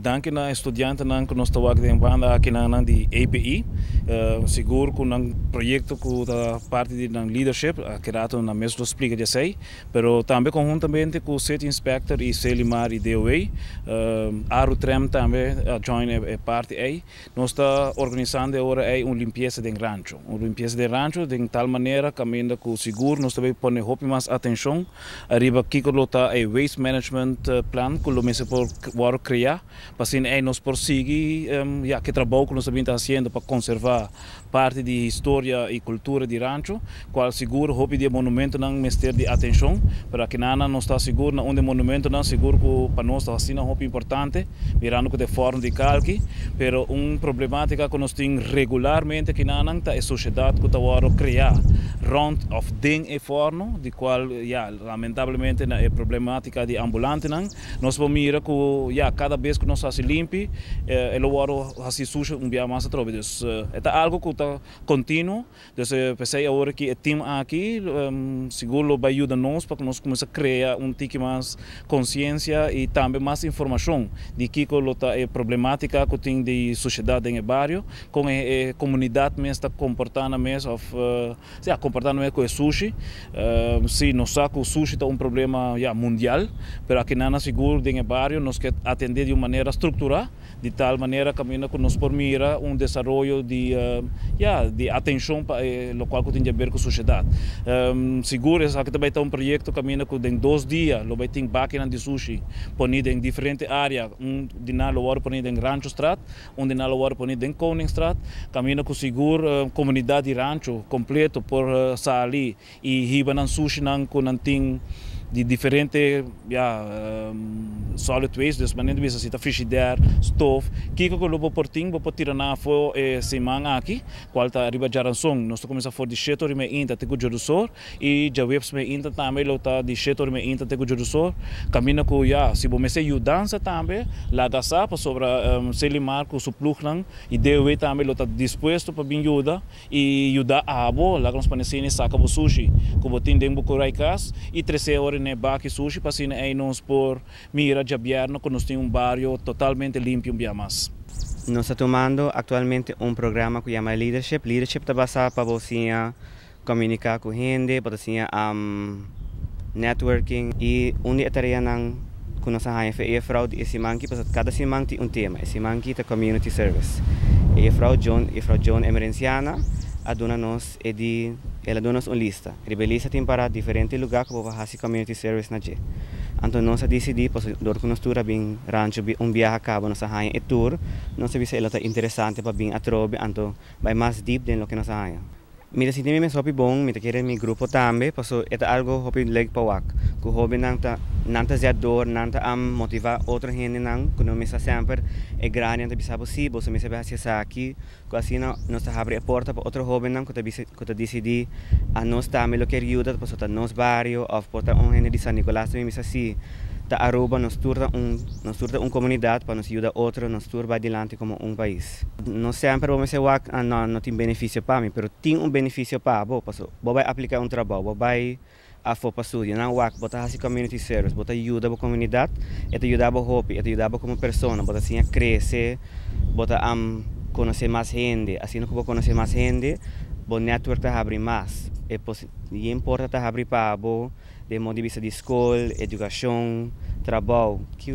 Danke na estudiante nan que nós estamos aqui em banda aqui na de API, seguro que um projeto que da parte de leadership que rato na mesmo explica de sei, pero também conjuntamente com o City Inspector e Selimar e DOA, Aru Trem também join é parte aí, nós está organizando agora aí limpeza de rancho, limpeza de rancho de tal maneira caminha com o seguro nós também põe hope mais atenção, arriba que que tá é waste management plan que o mesmo por criar assim aí nós prosseguir que trabalho que nós estamos fazendo para conservar parte de história e cultura de rancho, qual seguro hobby de monumento não mestre de atenção para que nada não está seguro na onde monumento não seguro que para nós está assim um hobby importante, mirando que de forma de calque, pero problemática que nós temos regularmente que nada é a sociedade que está criar rond of ding e forno, de qual lamentavelmente é problemática de ambulante não, nós vamos mirar que cada vez que nós se limpe, ele vai assim sujo dia mais atrás. Dus é algo que está contínuo. Dus pensei agora que o time aqui seguro vai ajudar nós para que nós comece a criar tique mais consciência e também mais informação de que é problemática que tem de sociedade no bairro, com a comunidade mesmo está comportando mesmo, comportando mesmo com o sushi. Se nós sabemos que o sushi é problema mundial, mas aqui na seguro no bairro nós queremos atender de uma maneira estruturada, de tal maneira que nos permita desenvolvimento de atenção para o qual tem a ver com a sociedade. Seguro, aqui também está projeto que em 2 dias vai ter máquina de sushi ponido em diferentes áreas, de nada ponido em Rancho Straat, de nada ponido em Koningsstraat, caminha com seguro comunidade de rancho completo por sair e riba sushi não tem de diferente solid waste, dus maneira de visita frigidaire, stove, que o lobo portinho vou tirar na fo semana aqui, qual tá arriba jaranção, nós começa a for de setor me inta te judicior e já webs me inta também lo tá de setor me inta te judicior, caminha com se bom me se dança também, lá da sapa sobre Selimar com su plugnan e deu também lo tá disposto para bem ajuda e ajudar a abo, lá nós panecine saca bo sushi, com botin dentro bucurai cas e 13 horas ne baki sushi para assim aí nós por mira de abierno que nós temos bairro totalmente limpo um mais. Nós estamos tomando atualmente programa que chama Leadership. Leadership está basado para você comunicar com gente, para você networking e onde a tarefa que nós fazemos é fraude e simanki, porque cada simanki tem tema. Simanki é community service. E frau John emergenciana aduna nos ela dona nos uma lista. A lista tem para diferentes lugares que vou fazer community service na je. Então nós decidimos, dor que nós tura bem rancho viagem a cabo nós hanya tour, nós visa ela tá interessante para bem atrobe, então vai mais deep do que nós hanya. Mira si me sopi bom, me querer mi grupo também, paso é algo hopi leg pawak. Que hobby nanta já dor, nanta motivar outra gente nang, que não me sa sempre é grande anta bisa possível, se me se vai ser aqui, que assim nós tá abre a porta para outro hobby nang, que tá decidi a nós também lo quer ajuda, paso tá nos barrio, of porta gente de San Nicolás me sa si ta Aruba nos turta comunidade para nos ajudar outro, nos turba adiante como país. Não sempre vamos ser não tem benefício para mim, mas tem benefício para vou vai aplicar trabalho, vai a for para estudar, não botar assim community service, botar ajuda a comunidade, ajuda a hobby, ajuda como pessoa, botar assim a crescer, botar conhecer mais gente, assim não vou conhecer mais gente, o network tá abrir mais, e importa abrir para de modo de vista de escola, educação, trabalho, que